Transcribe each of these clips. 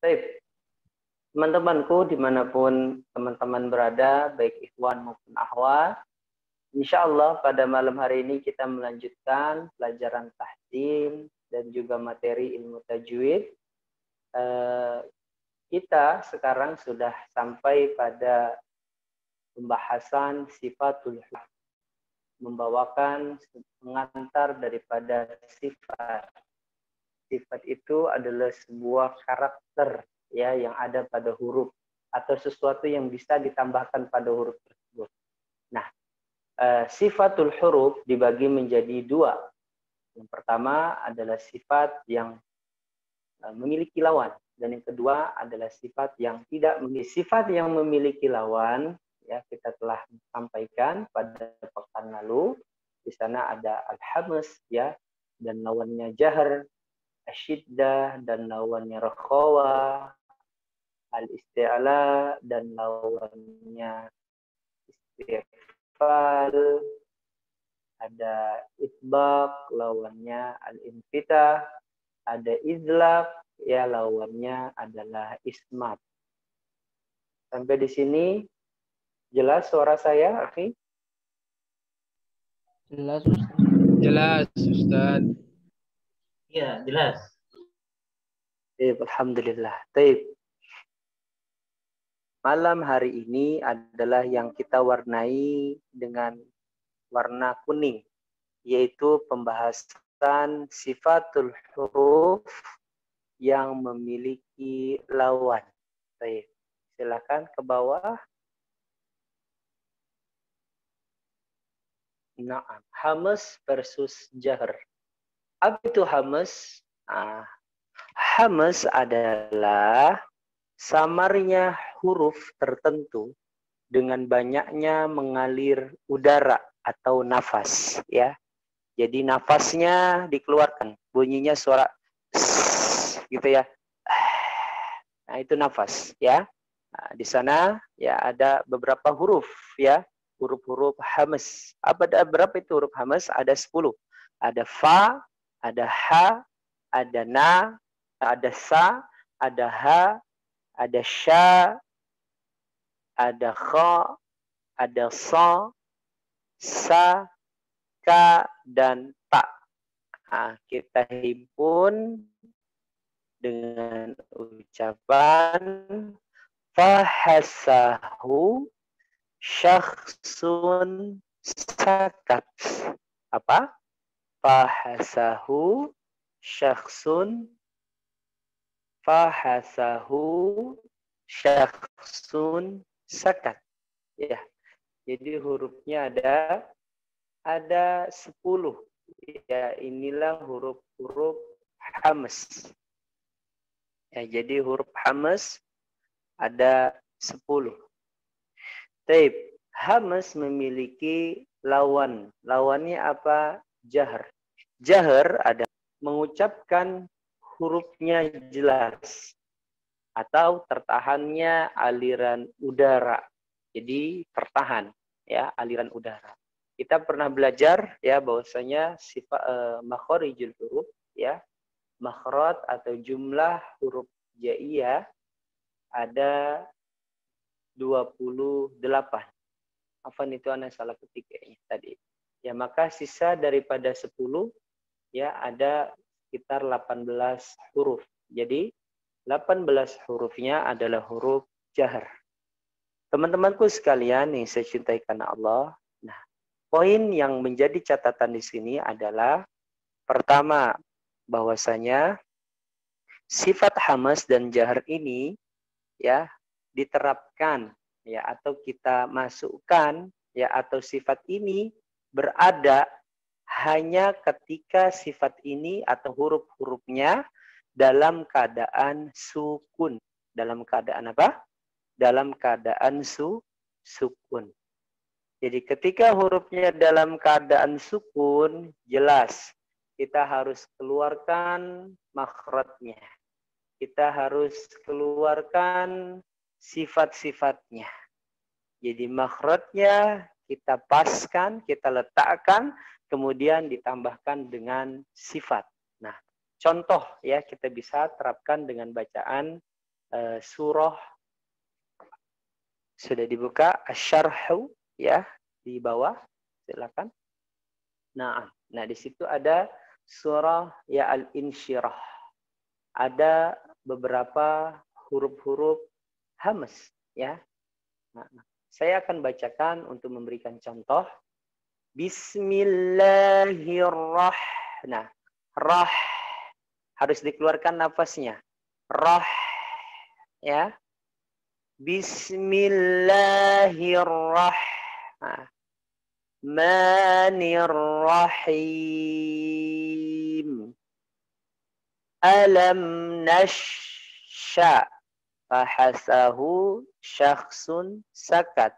Baik, teman-temanku dimanapun teman-teman berada, baik ikhwan maupun akhwat, insya Allah pada malam hari ini kita melanjutkan pelajaran tahsin dan juga materi ilmu tajwid. Kita sekarang sudah sampai pada pembahasan sifatul huruf, membawakan pengantar daripada sifat. Sifat itu adalah sebuah karakter ya yang ada pada huruf atau sesuatu yang bisa ditambahkan pada huruf tersebut. Nah, sifatul huruf dibagi menjadi dua. Yang pertama adalah sifat yang memiliki lawan dan yang kedua adalah sifat yang tidak memiliki. Sifat yang memiliki lawan ya kita telah sampaikan pada pekan lalu. Di sana ada al-hamas ya dan lawannya jahar, asyiddah dan lawannya rakhawa, al-isti'la dan lawannya istifal, ada itbaq lawannya al-infitah, ada izlaq ya lawannya adalah ismat. Sampai di sini jelas suara saya, Akhi? Jelas, Ustaz. Jelas, Ustaz. Iya, jelas. Alhamdulillah. Baik. Malam hari ini adalah yang kita warnai dengan warna kuning, yaitu pembahasan sifatul huruf yang memiliki lawan. Baik. Silakan ke bawah. Naam. Hamas versus jahr. Apa itu hamas? Hamas adalah samarnya huruf tertentu dengan banyaknya mengalir udara atau nafas ya. Jadi nafasnya dikeluarkan, bunyinya suara gitu ya. Nah, itu nafas ya. Nah, di sana ya ada beberapa huruf ya, huruf-huruf hamas. Ada berapa itu huruf hamas? Ada 10. Ada fa, ada ha, ada na, ada sa, ada ha, ada sya, ada kha, ada sa, sa, ka, dan ta. Nah, kita himpun dengan ucapan fahasahu syakhsun sakat. Apa? Fahasahu syakhsun sakat. Ya. Jadi hurufnya ada 10. Ya, inilah huruf-huruf hamas. Ya, jadi huruf hamas ada 10. Taib. Hamas memiliki lawan. Lawannya apa? Jahar. Jahar ada mengucapkan hurufnya jelas atau tertahannya aliran udara. Jadi tertahan ya aliran udara. Kita pernah belajar ya bahwasanya sifat makharijul huruf ya. Makhraj atau jumlah huruf jaiyah ada 28. Afan itu anak salah ketik kayaknya tadi. Ya maka sisa daripada 10 ya ada sekitar 18 huruf. Jadi 18 hurufnya adalah huruf jahar. Teman-temanku sekalian yang saya cintai karena Allah. Nah, poin yang menjadi catatan di sini adalah pertama bahwasanya sifat hamas dan jahar ini ya diterapkan ya atau kita masukkan ya atau sifat ini berada hanya ketika sifat ini atau huruf-hurufnya dalam keadaan sukun. Dalam keadaan apa? Dalam keadaan sukun. Jadi ketika hurufnya dalam keadaan sukun, jelas kita harus keluarkan makhrajnya. Kita harus keluarkan sifat-sifatnya. Jadi makhrajnya kita paskan, kita letakkan, kemudian ditambahkan dengan sifat. Nah, contoh ya, kita bisa terapkan dengan bacaan surah. Sudah dibuka Asy-Syarhu ya di bawah, silakan. Nah di situ ada surah ya Al-Insyirah. Ada beberapa huruf-huruf hamz ya. Saya akan bacakan untuk memberikan contoh. Bismillahirrahmanirrahim. Rah harus dikeluarkan nafasnya. Rah ya. Bismillahirrahmanirrahim. Alam nasha fahasahu syakhsun sakat.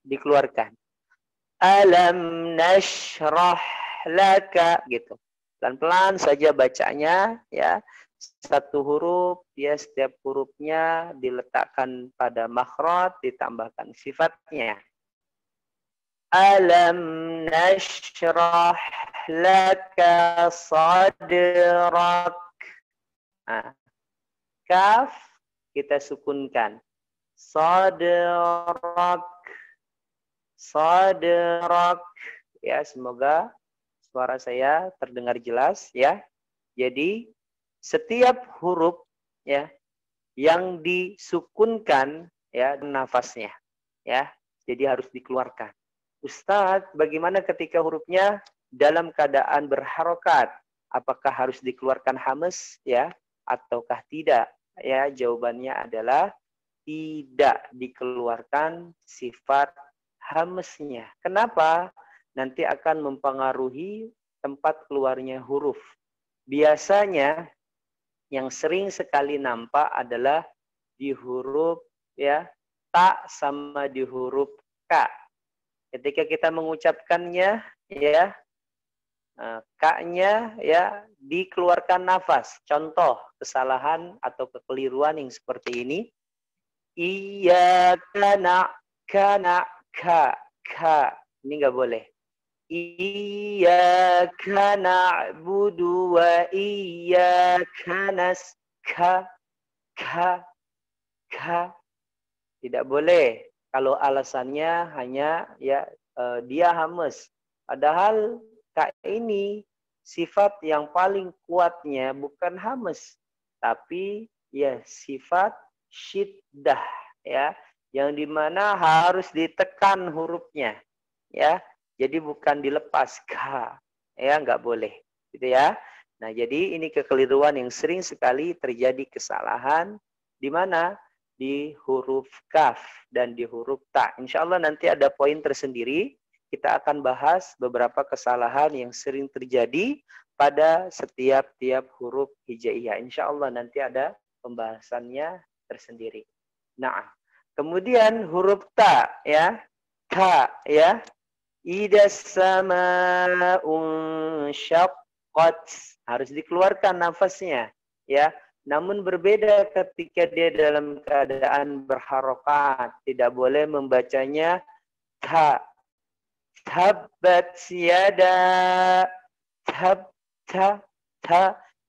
Dikeluarkan. Alam nashrah laka, gitu. Pelan-pelan saja bacanya ya. Satu huruf, ya setiap hurufnya diletakkan pada makhraj, ditambahkan sifatnya. Alam nashrah laka sadrak. Kaf kita sukunkan. Sadrak. Sadrak. Ya, semoga suara saya terdengar jelas ya. Jadi setiap huruf ya yang disukunkan ya nafasnya ya. Jadi harus dikeluarkan. Ustadz, bagaimana ketika hurufnya dalam keadaan berharokat? Apakah harus dikeluarkan hamz ya ataukah tidak? Ya, jawabannya adalah tidak dikeluarkan sifat hamznya. Kenapa? Nanti akan mempengaruhi tempat keluarnya huruf. Biasanya yang sering sekali nampak adalah di huruf ya ta sama di huruf ka. Ketika kita mengucapkannya ya ka-nya ya dikeluarkan nafas. Contoh kesalahan atau kekeliruan yang seperti ini. Iyyaka ka. Ini nggak boleh. Iyyaka na'budu wa iyyaka ka. Tidak boleh. Kalau alasannya hanya ya dia hamz. Padahal ka ini sifat yang paling kuatnya bukan hamz, tapi ya sifat syiddah ya, yang dimana harus ditekan hurufnya ya. Jadi bukan dilepas ka. Ya, nggak boleh. Gitu ya. Nah, jadi ini kekeliruan yang sering sekali terjadi kesalahan di mana? Di huruf kaf dan di huruf ta. Insya Allah nanti ada poin tersendiri. Kita akan bahas beberapa kesalahan yang sering terjadi pada setiap huruf hijaiyah. Insya Allah nanti ada pembahasannya tersendiri. Nah, kemudian huruf ta ya. Ta ya. Idas sama'un syaqqat. Harus dikeluarkan nafasnya ya. Namun berbeda ketika dia dalam keadaan berharokat. Tidak boleh membacanya ta. Tabbat yada. Ta.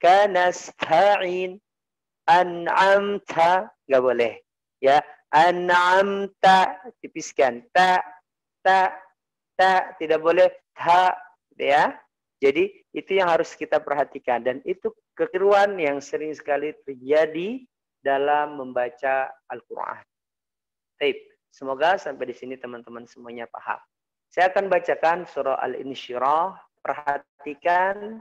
Kanasta'in. An'amta. Nggak boleh. Ya. An'amta. Tipiskan. Ta. Tidak boleh. Ta. Ya. Jadi itu yang harus kita perhatikan. Dan itu kekeliruan yang sering sekali terjadi dalam membaca Al-Quran. Baik, semoga sampai di sini teman-teman semuanya paham. Saya akan bacakan surah Al-Insyirah. Perhatikan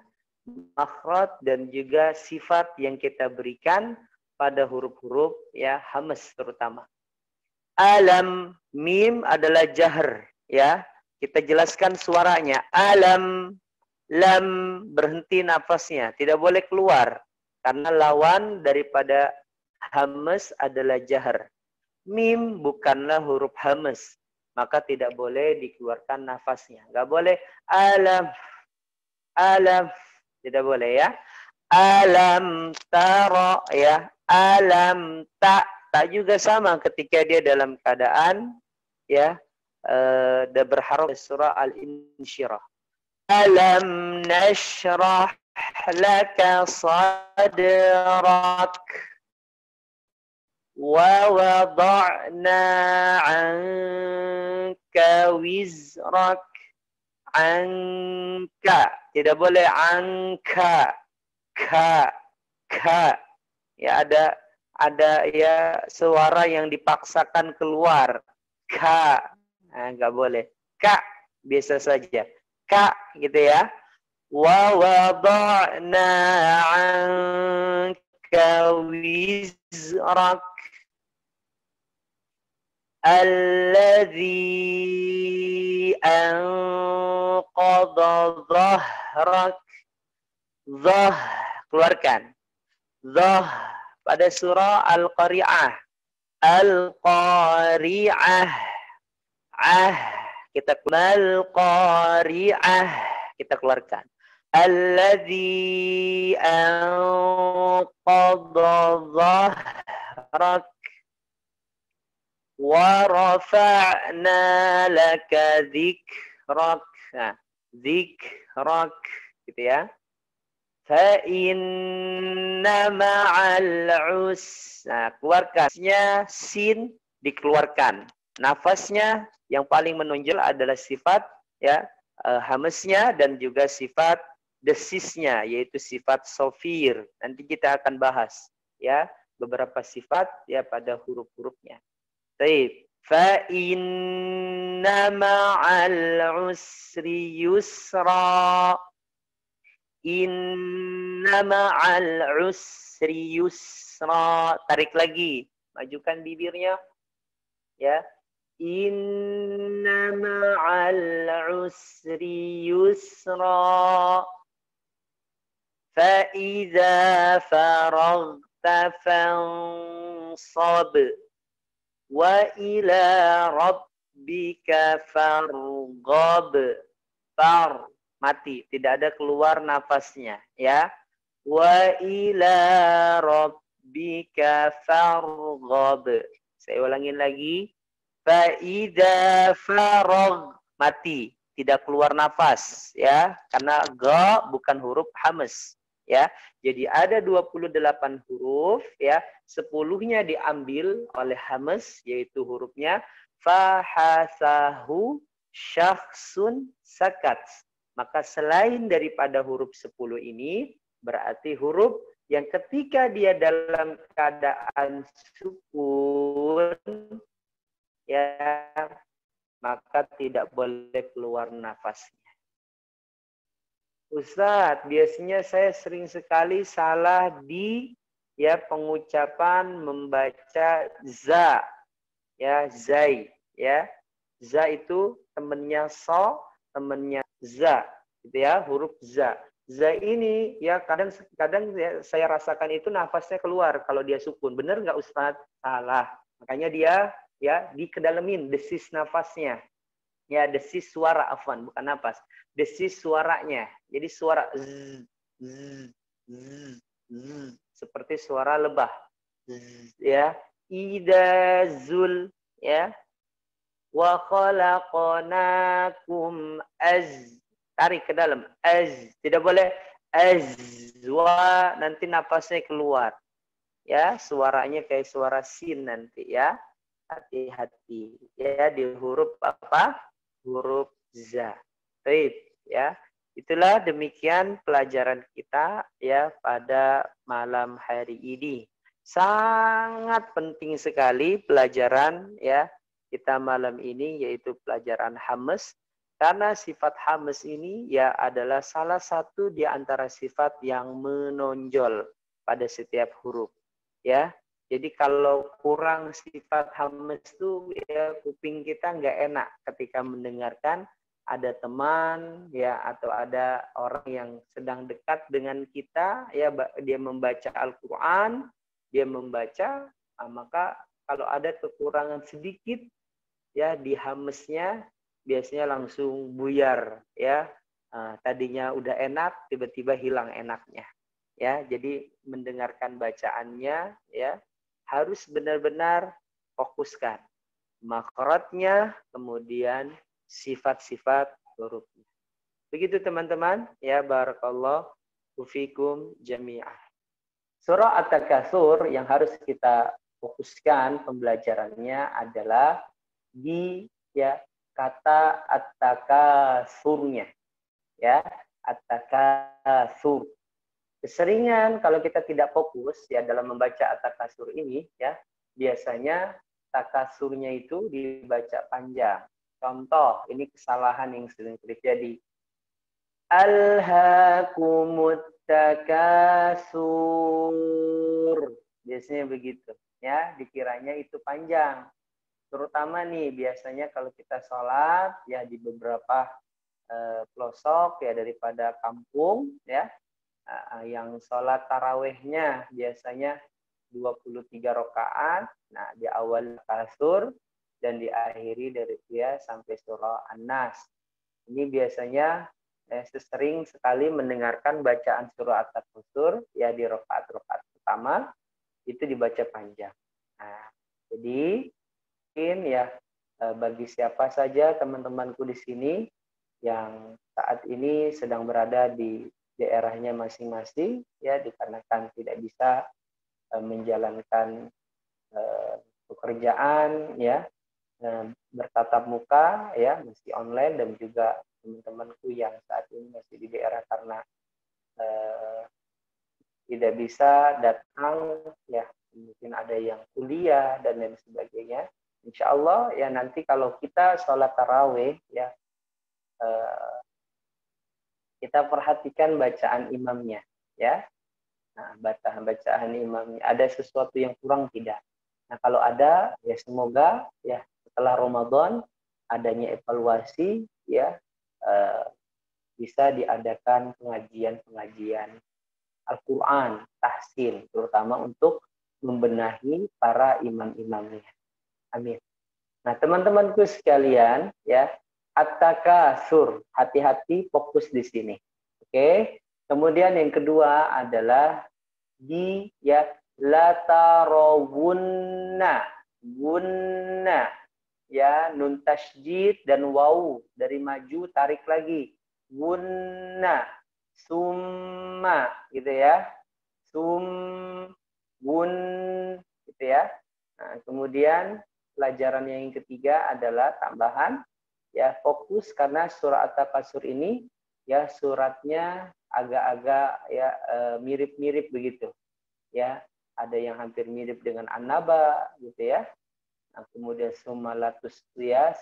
makhraj dan juga sifat yang kita berikan pada huruf-huruf ya hamz terutama. Alam, mim adalah jahr ya. Kita jelaskan suaranya. Alam. Lam, berhenti nafasnya, tidak boleh keluar karena lawan daripada hamz adalah jahr. Mim bukanlah huruf hamz, maka tidak boleh dikeluarkan nafasnya. Enggak boleh alam, tidak boleh ya. Alam tara ya, alam tak juga sama ketika dia dalam keadaan ya berharap surah Al-Insyirah. Alam nashrah laka sadrak wa wada'na 'anka wizrak. Angka, tidak boleh angka, ka, ya ada ya suara yang dipaksakan keluar, ka, nah, nggak boleh, ka biasa saja, ka gitu ya. Wa wada'na 'anka wizrak alladzi anqadha dhahrak. Dhah, keluarkan. Dhah pada surah Al-Qari'ah. Al-Qari'ah. Kita Al-Qari'ah. Kita keluarkan. Alladzi anqadha dhahrak. Wa rafa'na laka dzikrak. Nah, dzikrak gitu ya. Fa inna ma'al nah, keluarkannya sin dikeluarkan. Nafasnya yang paling menonjol adalah sifat ya hamesnya dan juga sifat desisnya yaitu sifat sofir. Nanti kita akan bahas ya beberapa sifat ya pada huruf-hurufnya. Baik, fa inna ma'al usri yusra. Inna ma'al usri yusra. Tarik lagi, majukan bibirnya. Ya. Inna ma'al usri yusra. Fa idza faragta fansab. Wa ila rabbika farghab. Far mati, tidak ada keluar nafasnya ya. Wa ila rabbika farghab. Saya ulangin lagi. Fa idza faragh mati, tidak keluar nafas ya karena ga bukan huruf hamas. Ya, jadi ada 28 huruf ya, 10-nya diambil oleh hamas yaitu hurufnya fahasahu syakhsun sakat. Maka selain daripada huruf 10 ini berarti huruf yang ketika dia dalam keadaan sukun ya maka tidak boleh keluar nafasnya. Ustadz, biasanya saya sering sekali salah di ya pengucapan membaca za, ya zai, ya za itu temennya so, temennya za, gitu ya huruf za. Za ini ya kadang ya, saya rasakan itu nafasnya keluar kalau dia sukun. Bener nggak Ustadz? Salah. Makanya dia ya dikedalemin desis nafasnya. Ya, desis suara afwan, bukan nafas. Desis suaranya. Jadi suara z, z, z, z, seperti suara lebah. Z, ya. Ida zul ya. Wa khalaqnakum az. Tarik ke dalam. Az. Tidak boleh azwa nanti nafasnya keluar. Ya, suaranya kayak suara sin nanti ya. Hati-hati. Ya, di huruf apa? Huruf za. Baik, ya. Itulah demikian pelajaran kita ya pada malam hari ini. Sangat penting sekali pelajaran ya kita malam ini yaitu pelajaran hamas karena sifat hamas ini ya adalah salah satu di antara sifat yang menonjol pada setiap huruf ya. Jadi kalau kurang sifat hamas itu ya kuping kita nggak enak ketika mendengarkan ada teman ya atau ada orang yang sedang dekat dengan kita ya dia membaca Al-Qur'an, dia membaca maka kalau ada kekurangan sedikit ya di hamesnya biasanya langsung buyar ya. Tadinya udah enak tiba-tiba hilang enaknya. Ya, jadi mendengarkan bacaannya ya harus benar-benar fokuskan makhrajnya, kemudian sifat-sifat hurufnya. Begitu teman-teman, ya barakallah. fikum jami'ah. Surah At-Takatsur yang harus kita fokuskan pembelajarannya adalah di ya kata at-takasurnya, ya at-takatsur. Keseringan kalau kita tidak fokus ya dalam membaca at-takatsur ini ya, biasanya takasurnya itu dibaca panjang. Contoh, ini kesalahan yang sering terjadi. Alhaakumut takasur. Biasanya begitu ya, dikiranya itu panjang. Terutama nih biasanya kalau kita sholat ya di beberapa pelosok ya daripada kampung ya, yang sholat tarawehnya biasanya 23 rakaat. Nah, di awal kasur dan diakhiri dari dia sampai surah An-Nas. Ini biasanya sering sekali mendengarkan bacaan surah At-Takatsur ya di rakaat-rakaat pertama itu dibaca panjang. Nah, jadi mungkin ya bagi siapa saja teman-temanku di sini yang saat ini sedang berada di daerahnya masing-masing ya dikarenakan tidak bisa menjalankan pekerjaan ya bertatap muka ya masih online, dan juga teman-temanku yang saat ini masih di daerah karena tidak bisa datang ya, mungkin ada yang kuliah dan lain sebagainya. Insya Allah ya nanti kalau kita sholat taraweh ya kita perhatikan bacaan imamnya ya. Nah, bacaan imamnya ada sesuatu yang kurang tidak. Nah, kalau ada ya semoga ya setelah Ramadan adanya evaluasi ya bisa diadakan pengajian Al-Quran tahsin, terutama untuk membenahi para imam-imamnya. Amin. Nah, teman-temanku sekalian ya, at-takatsur, hati-hati fokus di sini. Oke. Kemudian yang kedua adalah di ya latarawunna, gunna ya, nun tasydid dan waw dari maju tarik lagi, gunna, summa gitu ya, gun gitu ya. Nah, kemudian pelajaran yang ketiga adalah tambahan ya, fokus karena surah At-Takatsur ini ya suratnya agak-agak ya mirip-mirip begitu ya, ada yang hampir mirip dengan An-Naba gitu ya. Nah, kemudian sumalatus ya,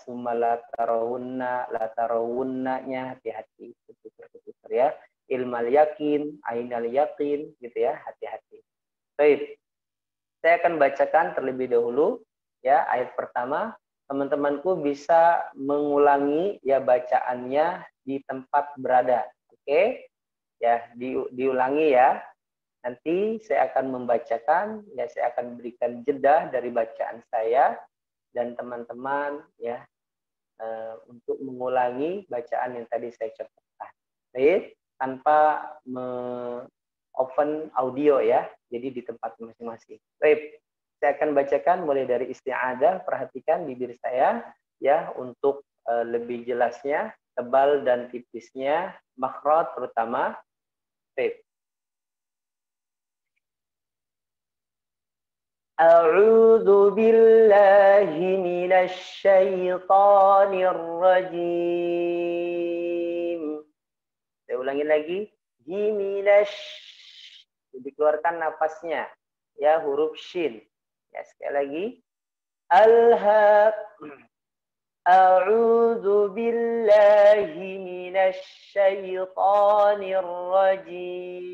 latarawunna-nya hati-hati ketuker ya, ilmal yakin, ainal yakin gitu ya, hati-hati. Baik, saya akan bacakan terlebih dahulu ya ayat pertama. Teman-temanku bisa mengulangi ya bacaannya di tempat berada. Oke? Ya, diulangi ya. Nanti saya akan membacakan ya, saya akan berikan jeda dari bacaan saya dan teman-teman ya untuk mengulangi bacaan yang tadi saya contohkan. Baik, tanpa open audio ya. Jadi di tempat masing-masing. Baik. Saya akan bacakan mulai dari isti'adzah, perhatikan bibir saya ya untuk lebih jelasnya, tebal dan tipisnya, makhraj terutama. Baik. A'udzu billahi minasy syaithanir rajim. Saya ulangi lagi, dikeluarkan nafasnya ya, huruf shin. Ya, sekali lagi. A'udzu billahi minasy syaithanir rajim.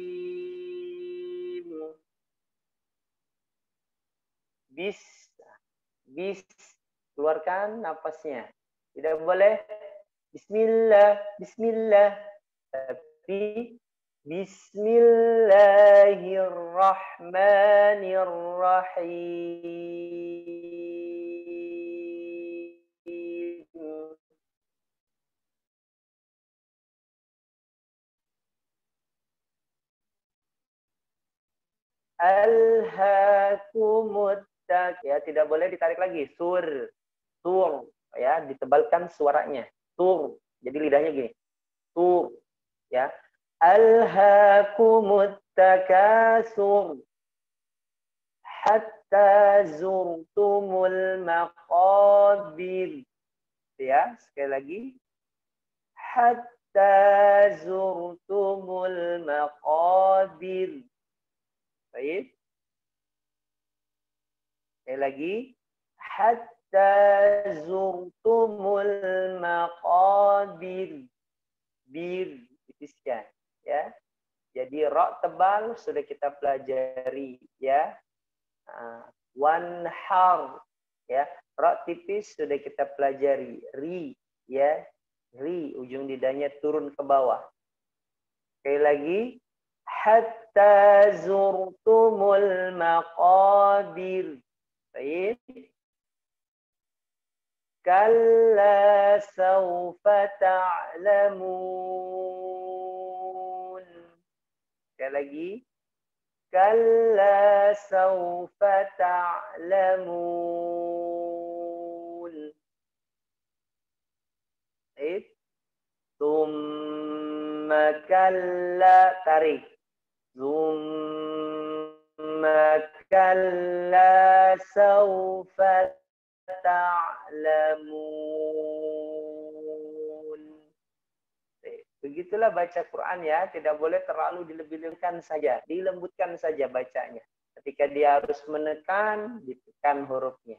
Keluarkan nafasnya. Tidak boleh bismillah, tapi Bismillahirrahmanirrahim. Alhaakumut ya, tidak boleh ditarik lagi. Sur ya, ditebalkan suaranya. Tur. Jadi lidahnya gini. Tur ya. Alhaakumut takasur hatta zurtumul maqabir. Ya, sekali lagi. Hatta zurtumul maqabir. Baik. Sekali lagi. Hatta zurtumul maqabir. Bir, tipiskan. Ya. Jadi ra tebal sudah kita pelajari, ya. Wanhar, ya. Ra tipis sudah kita pelajari. Ri, ya. Ri, ujung lidahnya turun ke bawah. Sekali lagi. Hatta zurtumul maqabir. Baik. Kalla sawfa ta'lamun. Sekali lagi. Kalla sawfa ta'lamun. Baik. Thumma kalla, tarik. Thumma kalla sawfa ta'lamun. Begitulah baca Quran, ya. Tidak boleh terlalu dilebih-lebihkan saja. Dilembutkan saja bacanya. Ketika dia harus menekan, ditekan hurufnya.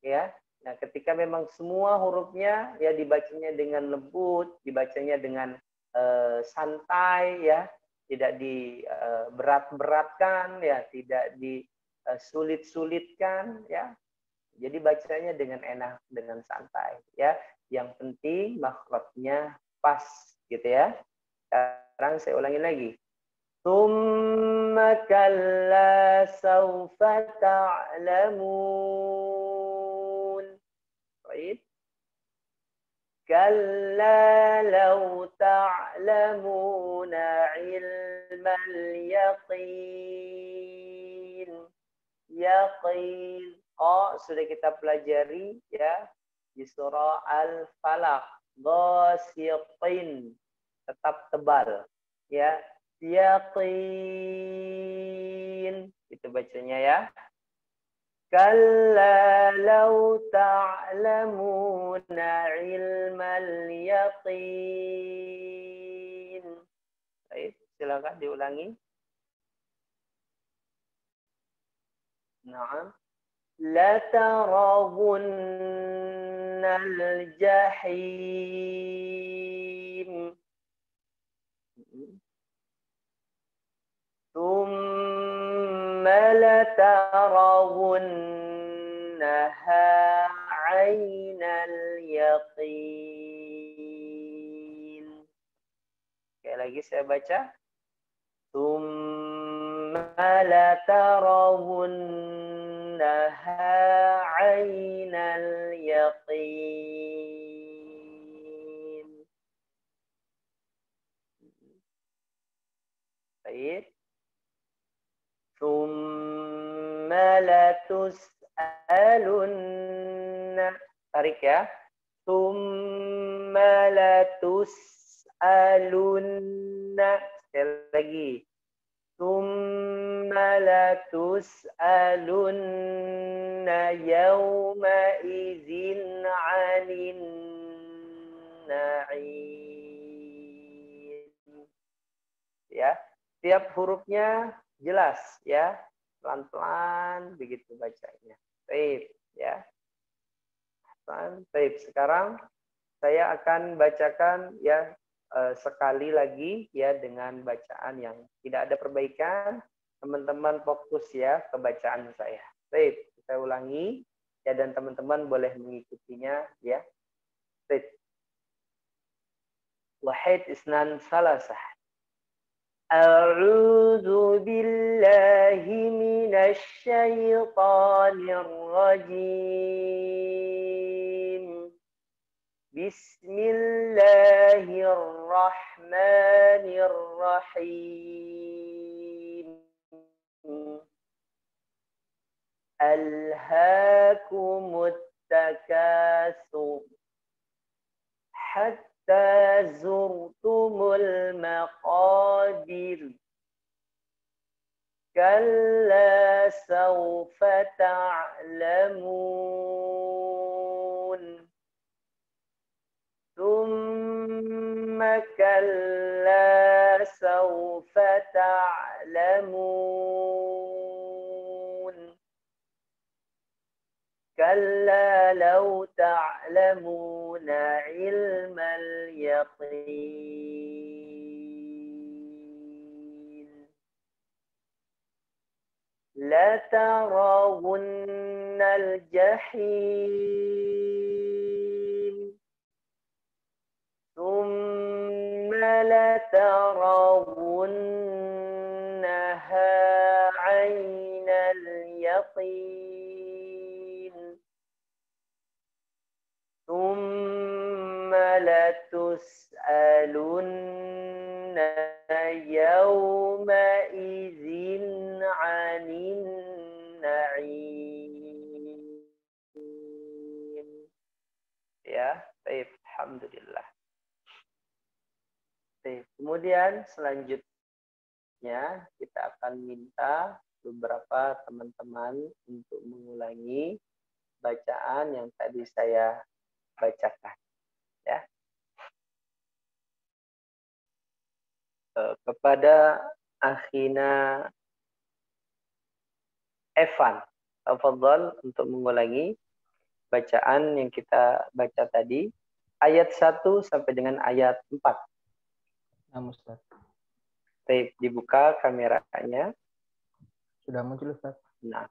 Ya. Nah, ketika memang semua hurufnya ya dibacanya dengan lembut, dibacanya dengan santai, ya. Tidak diberat-beratkan, ya. Tidak disulit-sulitkan, ya. Jadi bacanya dengan enak, dengan santai, ya. Yang penting makhrajnya pas, gitu ya. Sekarang saya ulangi lagi. Tsumma kalla sawfa ta'lamun. Baik. Kalla law ta'lamuna ilmal yaqin. Yaqin. Oh, sudah kita pelajari, ya, di surah Al-Falaq. Ghasiqin, tetap tebal, ya. Yaqin, itu bacanya, ya. Kalla law ta'lamuna ilmal yaqin. Baik, silakan diulangi. Naam. لترون الجحيم ثم لترونها عين اليقين. Sekali lagi saya baca. ثم لترونها عين اليقين. Baik. ثم لتسألن, tarik, ya. ثم لتسألن. Sekali lagi. ثم لتسألن يومئذ عن النعيم. Ya, tiap hurufnya jelas, ya. Pelan-pelan begitu bacanya. Baik, ya. Baik, sekarang saya akan bacakan, ya, sekali lagi, ya, dengan bacaan yang tidak ada perbaikan. Teman-teman fokus, ya, ke bacaan saya. Baik, saya ulangi, ya, dan teman-teman boleh mengikutinya, ya. Baik. Wahid, isnan, salasah. A'udzu billahi minasy syaithanir rajim. Bismillahirrahmanirrahim. Alhaakumut takasur hatta zurtumul maqabir. Kalla sawfa ta'lamun. Thumma kalla sawfa ta'lamun. Kalla law ta'lamuna ilmal yaqin. La tarawunnal jahim. Thumma la tarawunnaha 'ainal yaqin. Thumma la tus'alunna yawma idzin 'anin na'im. Ya, baik, alhamdulillah. Baik, kemudian selanjutnya kita akan minta beberapa teman-teman untuk mengulangi bacaan yang tadi saya bacakan, ya. Kepada akhina Evan, tafadhal untuk mengulangi bacaan yang kita baca tadi, ayat 1 sampai dengan ayat 4. Nah, Ustaz. Baik, dibuka kameranya. Sudah muncul, Ustaz? Nah.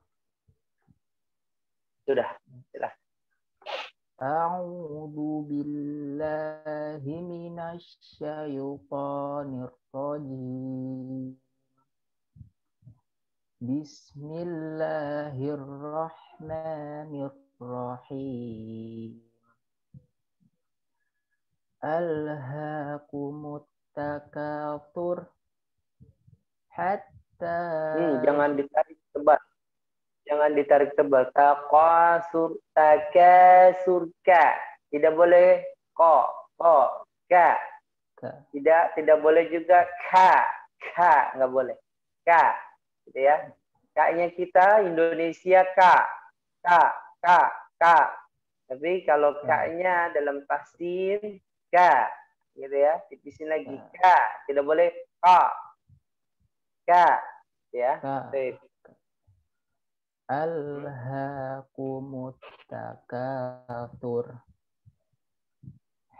Sudah. Silahkan. A'udzu billahi minasy syaithanir rajim. Bismillahirrahmanirrahim. Alhaakumut takatsur hatta jangan ditarik tebal. Jangan ditarik tebal. Takasurka. Tidak boleh ko, ka. Tidak boleh juga ka, nggak boleh. Ka, gitu ya. Ka-nya kita Indonesia ka. Tapi kalau ka-nya dalam tahsin ka, gitu ya. Tipisin lagi ka. Tidak boleh ka. Ka, ya. Baik. Alhaakumut takatsur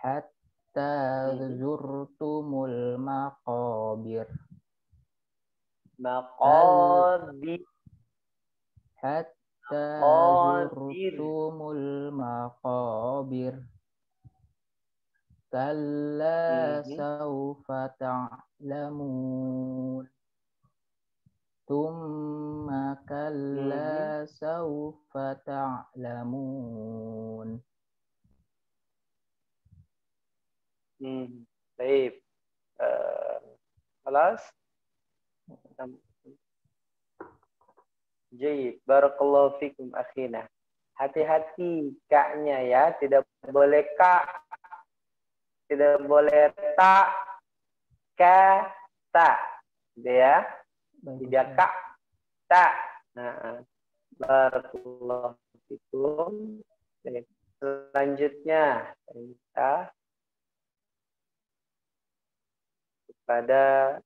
hatta zurtumul maqabir. Hatta zurtumul maqabir. Kalla sawfa ta'lamun. Tsumma kalla sawfa ta'lamun. Baik. Kelas. Jayyid. Barakallahu fikum akhina. Hati-hati ka-nya ya, tidak boleh ka. Tidak boleh ta. Ka, ta. Gitu ya. Tidak ka, ta. Nah, barakallahu fikum. Selanjutnya kita kepada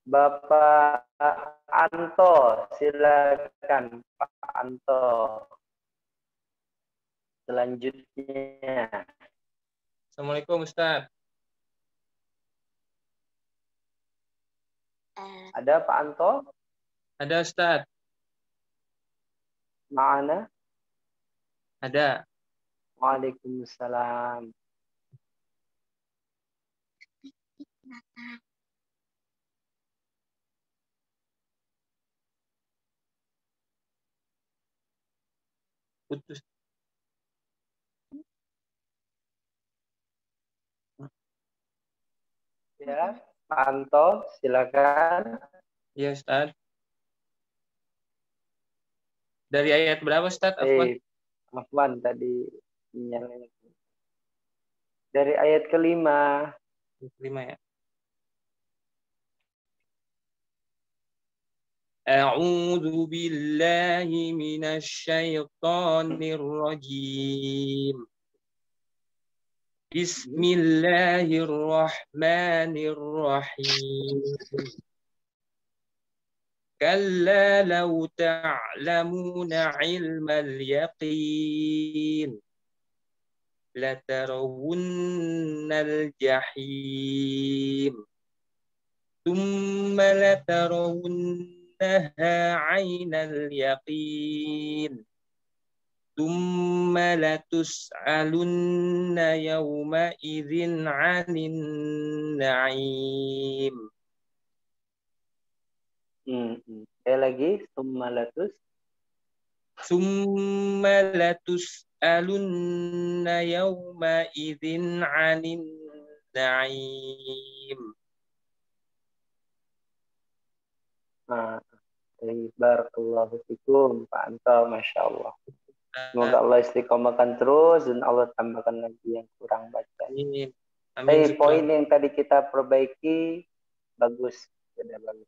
Bapak Anto, silakan Pak Anto. Selanjutnya. Assalamualaikum Ustaz. Ada Pak Anto? Ada Ustaz. Ma'ana? Ada. Waalaikumsalam. Putus. Ya, Pak Anto, silakan. Iya Ustaz. Dari ayat berapa Ustaz? Afwan. Afwan tadi yang dari ayat kelima. Kelima ya. A'udzu billahi minasy syaithanir rajim. Bismillahirrahmanirrahim. Kalla law ta'lamuna 'ilmal yaqin latarawunnal jahim thumma latarawunnaha 'ainal yaqin thumma latus'alunna yawma idzin 'anin na'im. Sekali lagi, summa latus'alunna yawma idzin 'anin na'im. Barakallahu fikum, Pak Anto, Masya Allah. Semoga Allah istiqomahkan terus dan Allah tambahkan lagi yang kurang baca. Amin. Poin yang tadi kita perbaiki bagus, sudah bagus.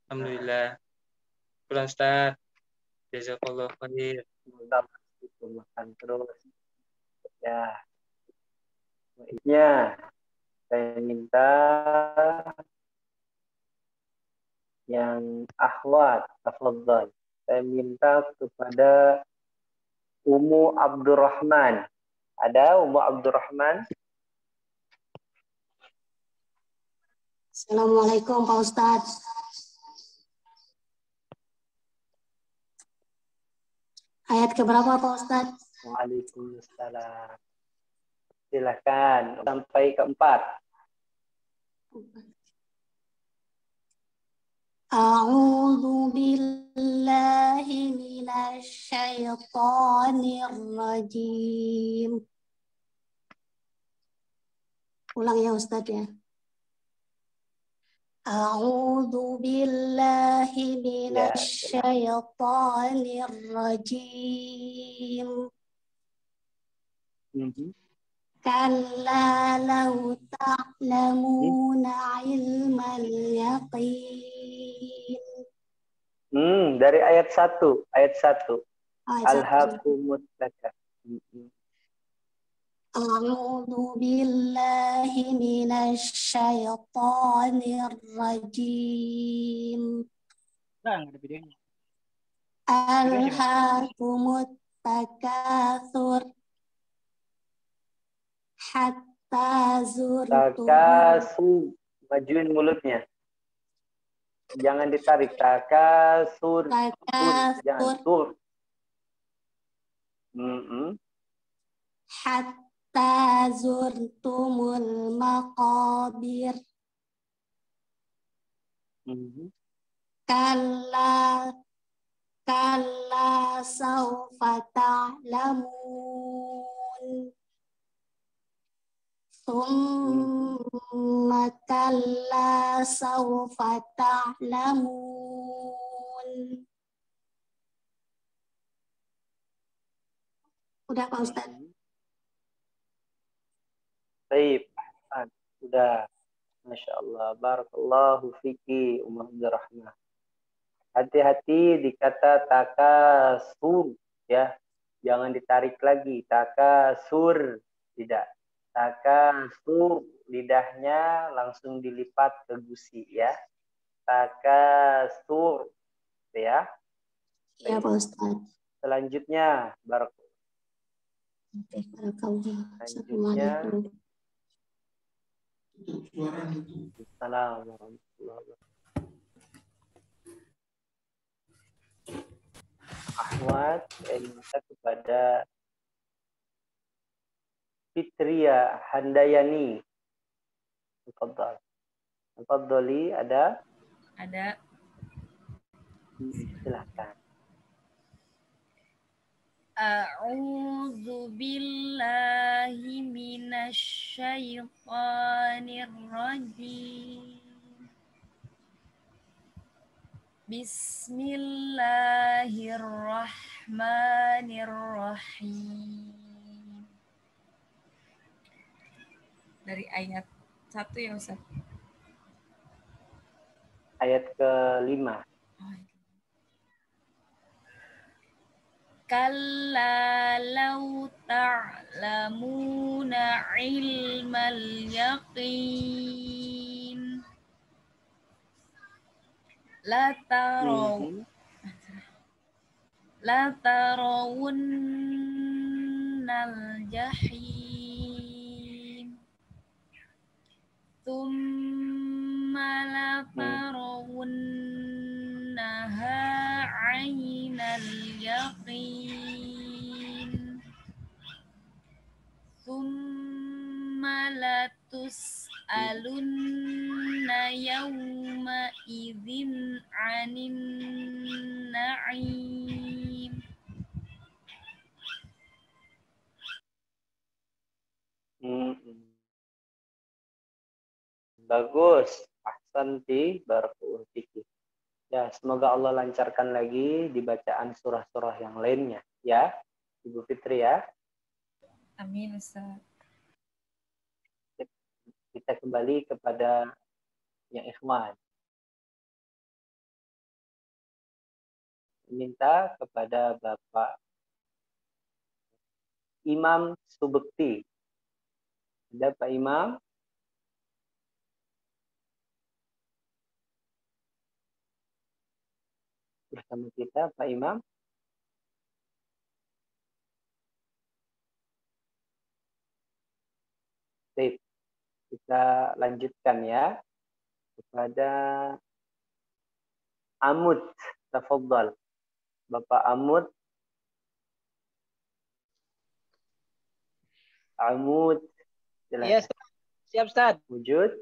Alhamdulillah. Kurang Ustaz. Jazakallah khair. Semoga Allah istiqomahkan terus. Ya. Baiknya, saya minta yang akhwat, tafadhal. Saya minta kepada Ummu Abdurrahman. Ada Ummu Abdurrahman? Assalamualaikum Pak Ustadz. Ayat keberapa Pak Ustadz? Waalaikumsalam. Silakan sampai keempat. A'udzu billahi minasy syaithanir rajim. Ulang ya Ustadz ya. A'udzu billahi minasy syaithanir rajim. Kalla law ta'lamuna ilmal yaqin. Dari ayat 1. Alhaakumut takatsur. A'udzu billahi minasy syaithanir rajim. Alhaakumut takatsur hatta zurtum. Takasur. Majuin mulutnya. Jangan ditarik. Takasur. Jangan tur. Hatta zurtumul maqabir. Kalla sawfa ta'lamun. Tsumma kalla sawfa ta'lamun. Udah Pak Ustaz? Baik, sudah. Masya Allah. Barakallahu fiki, Umar Abdurrahman. Hati-hati di kata takasur, ya. Jangan ditarik lagi. Takasur, tidak. Takasur, lidahnya langsung dilipat ke gusi, ya. Takasur, ya. Ya Pak Ustaz. Selanjutnya, barakallahu. Assalamualaikum. Assalamualaikum warahmatullahi wabarakatuh. Ahwat, saya minta kepada Fitria Handayani. Tafadhali, ada? Ada. Silakan. A'udzu billahi minasy syaithanir rajim. Bismillahirrahmanirrahim. Dari ayat 1 ya Ustaz. Ayat ke-5. Kalla law ta'lamuna ilmal yaqin la tarawunnal jahim thumma la tarawunnaha 'ainal yaqin thumma la tus'alunna yawma idzin 'anin na'im. Bagus. Ahsanti, barakallahu fiki. Ya, semoga Allah lancarkan lagi di bacaan surah-surah yang lainnya. Ya, Ibu Fitri ya. Amin Ustaz. Kita kembali kepada yang ikhwan. Minta kepada Bapak Imam Subekti. Ada Pak Imam? Bersama kita Pak Imam. Baik, kita lanjutkan ya kepada Amud. Tafadhal. Bapak Amud. Amud. Iya, siap Ustaz. Wujud.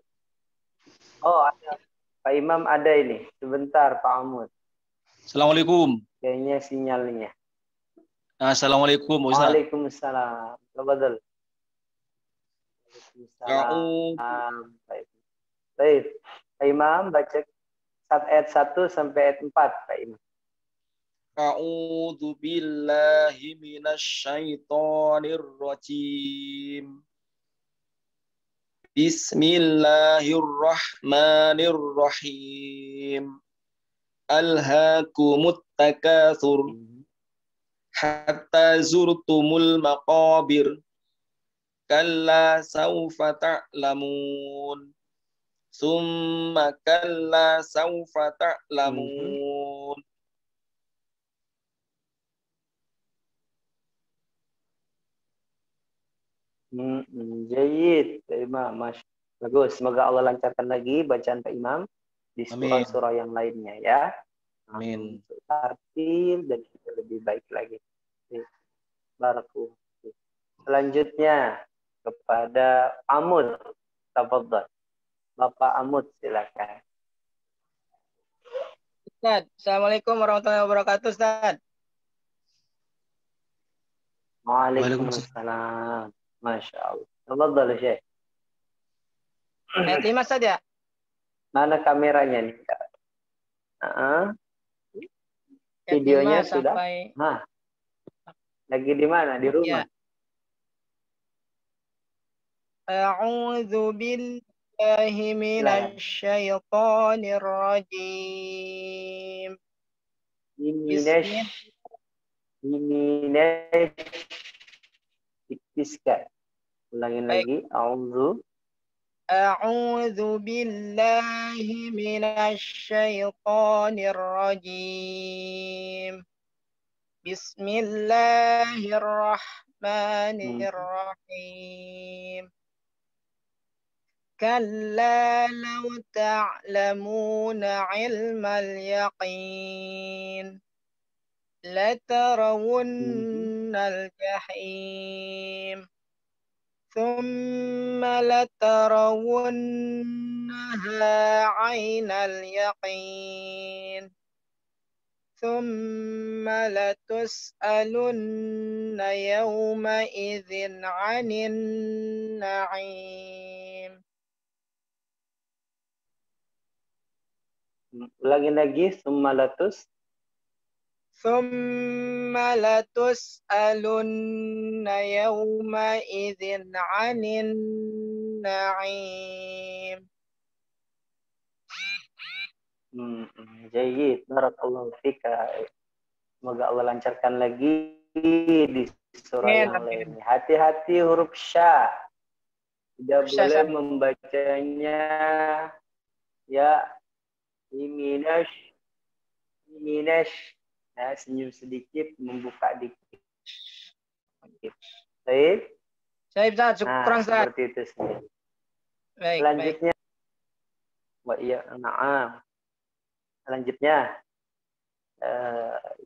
Oh, ada. Pak Imam ada ini. Sebentar Pak Amud. Assalamualaikum. Kayaknya sinyalnya. Assalamualaikum Ustaz. Waalaikumsalam. Tafadhal. Waalaikumsalam. Baik. Pak Imam baca ayat 1 sampai ayat 4 Pak Imam. A'udzu billahi minasyaitonir rajim. Bismillahirrahmanirrahim. Alhaakumut takatsur hatta zurtumul maqabir. Kalla sawfa ta'lamun. Summa kalla sawfa ta'lamun. Jayid, Pak Imam. Bagus. Semoga Allah lancarkan lagi bacaan Pak Imam di surah-surah yang lainnya ya. Amin. Tartil dan lebih baik lagi. Barakallahu. Selanjutnya kepada Amud. Tafadhal. Bapak Amud silakan. Ustaz, Assalamualaikum warahmatullahi wabarakatuh Ustaz. Waalaikumsalam. Masya Allah. Tafadhal Syekh. Ayat 5 saja. Mana kameranya nih? Videonya sudah? Sampai... Lagi di mana? Di rumah? Ya. A'udzu billahi minasyaitonir rajim. Tipiskan. Ulangin lagi. A'udzu billahi minasyaitonir rajim. Bismillahirrahmanirrahim. Kalla law ta'lamuna ilmal yaqin latarawunnal jahim thumma latarawunnaha 'ainal yaqin thumma latus'alunna yawma idzin 'anin na'im. Ulangi lagi, summalatus. Thumma latus'alunna yawma idzin 'anin na'im. Jayyid, barakallahu fika. Semoga Allah lancarkan lagi di surah yang lainnya. Hati-hati huruf sya. Tidak boleh membacanya ya iminesh. Nah, senyum sedikit, membuka dikit. Baik. Syukran, Ustaz. Seperti itu sendiri. Baik, Selanjutnya, wa iya, na'am. Selanjutnya,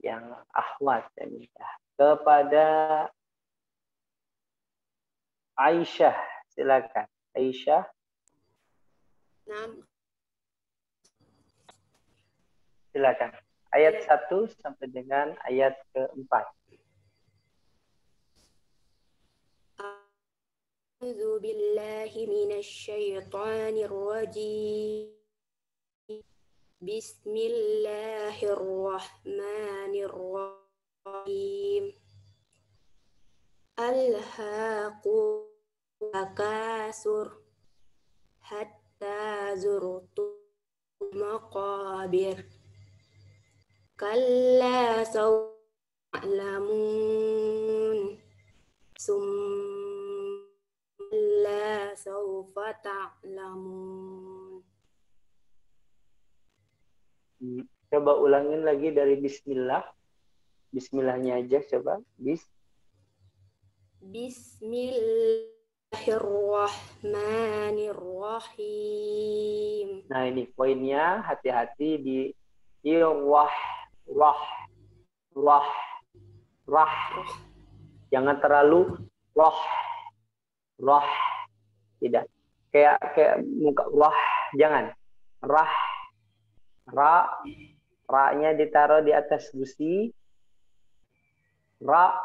yang akhwat saya minta kepada Aisyah, silakan. Aisyah. Silakan. Ayat 1 sampai dengan ayat ke-4. A'udzu billahi minasy syaithanir rajim. Bismillahirrahmanirrahim. Alhaqu takasur hatta zurtum maqabir. Kalla sawfa'lamun summa sawfa ta'lamun. Coba ulangin lagi dari bismillah. Bismillahnya aja coba. Bismillahirrahmanirrahim. Nah, ini poinnya, hati-hati di rah. Jangan terlalu rah. Tidak. Kayak muka rah, jangan. Ra-nya ditaruh di atas gusi. Rah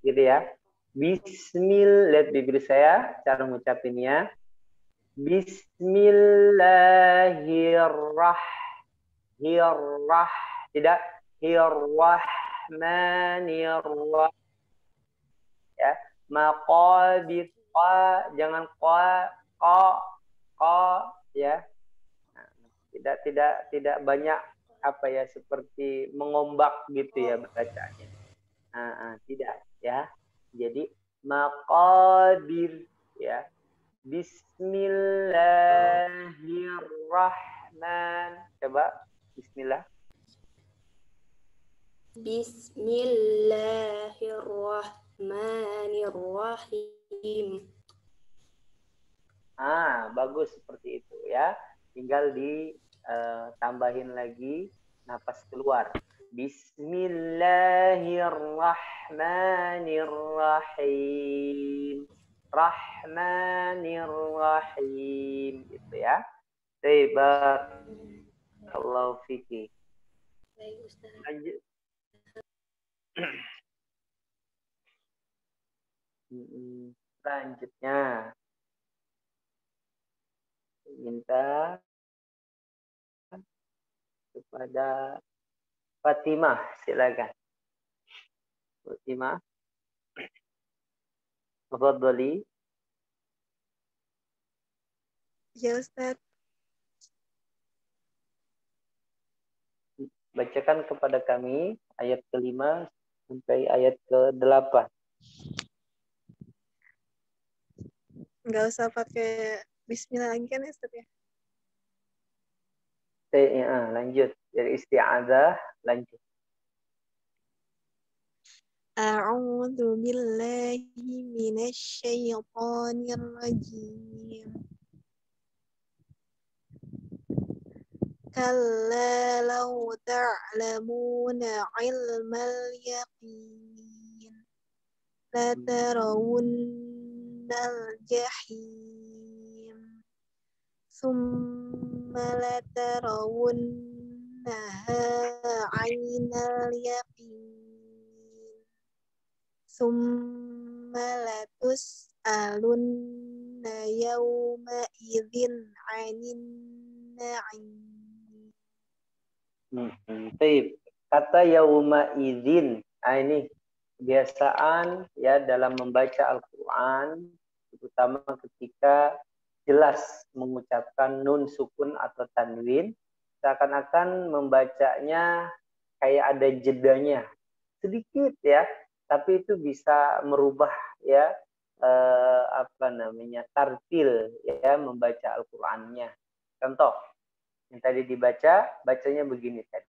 gitu ya. Bismillah, lihat bibir saya cara mengucapinnya. Tidak hirrahmanirrahim. Ya, maqabir jangan qa ya. Tidak banyak apa ya seperti mengombak gitu ya bacanya. Tidak ya. Jadi maqabir ya. Bismillahirrahman. Coba bismillah. Bismillahirrahmanirrahim. Bagus seperti itu ya. Tinggal ditambahin lagi napas keluar. Bismillahirrahmanirrahim. Rahmanirrahim gitu ya. Baik, Allah fiki. Baik, Ustaz. Lanjut. Selanjutnya minta kepada Fatimah, silakan. Fatimah. Tafadhali. Ya, Ustaz. Bacakan kepada kami ayat ke-5 sampai ayat ke-8. Nggak usah pakai bismillah lagi kan, Ustaz ya? Lanjut. Dari isti'adzah, lanjut. A'udzu billahi minasy syaithanir rajim. Kalla law ta'lamuna 'ilmal yaqin la tarawunnal jahim thumma la tarawunnaha 'ainal yaqin summa latus'alunna yawma idzin 'anin na'im. Baik. Kata yauma idzin. Nah, ini kebiasaan ya dalam membaca Al-Qur'an, terutama ketika jelas mengucapkan nun sukun atau tanwin, seakan-akan membacanya kayak ada jedanya sedikit ya, tapi itu bisa merubah ya tartil ya membaca Al-Qur'annya. Contoh yang tadi dibaca, bacanya begini tadi.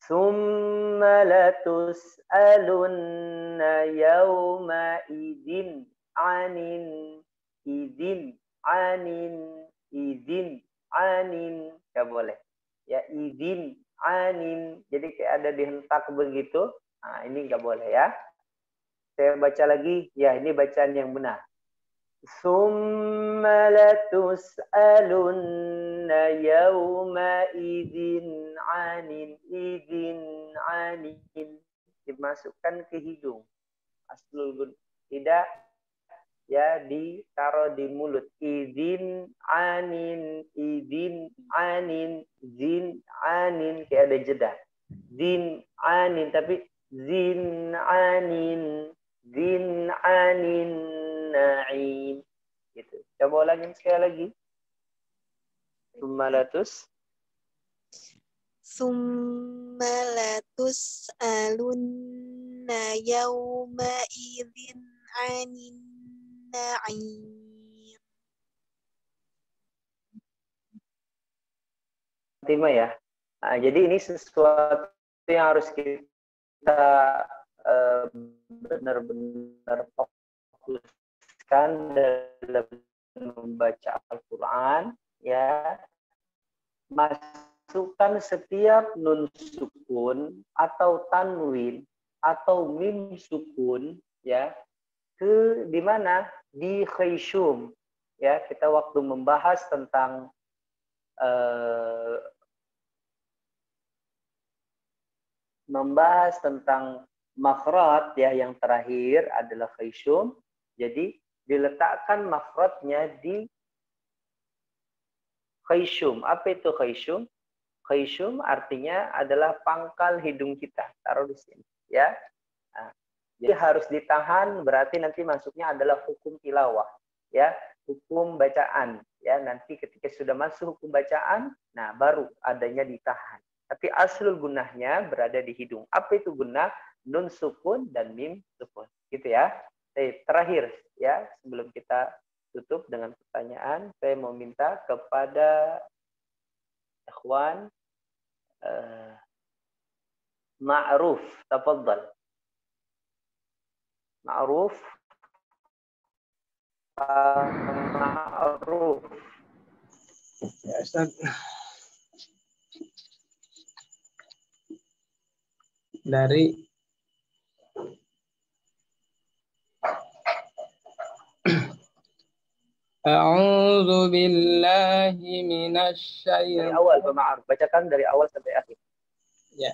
Summa latus'alunna yawma idin anin nggak boleh ya, idin anin, jadi kayak ada dihentak begitu. Nah, ini nggak boleh ya. Saya baca lagi ya, ini bacaan yang benar. Summa latus'alunna yawma idin anin, dimasukkan ke hidung. Aslul tidak ya ditaruh di mulut. Idin anin, zin anin, kayak ada jeda. Zin anin, tapi zin anin na'im. Gitu. Coba ulangin sekali lagi. Summa latus'alunna yawma idzin 'anin na'im. Fatima ya. Nah, jadi ini sesuatu yang harus kita benar-benar fokuskan dalam membaca Al-Quran ya. Masukkan setiap nun sukun atau tanwin atau mim sukun ya ke di mana? Di khayshum ya. Kita waktu membahas tentang makhraj ya, yang terakhir adalah khayshum. Jadi diletakkan makhrajnya di khayshum. Apa itu khayshum? Khayshum artinya adalah pangkal hidung kita. Taruh di sini ya. Nah, jadi harus ditahan, berarti nanti masuknya adalah hukum tilawah ya, hukum bacaan ya. Nanti ketika sudah masuk hukum bacaan, nah baru adanya ditahan. Tapi aslul gunahnya berada di hidung. Apa itu gunah? Nun sukun dan mim sukun. Gitu ya. Terakhir ya, sebelum kita tutup dengan pertanyaan, saya mau minta kepada ikhwan Ma'ruf, tafadhal. Ma'ruf. Ma'ruf. Ya, Ustaz. Dari A'udzu billahi minasy Dari awal Pak Ma'ruf, bacakan dari awal sampai akhir. Ya.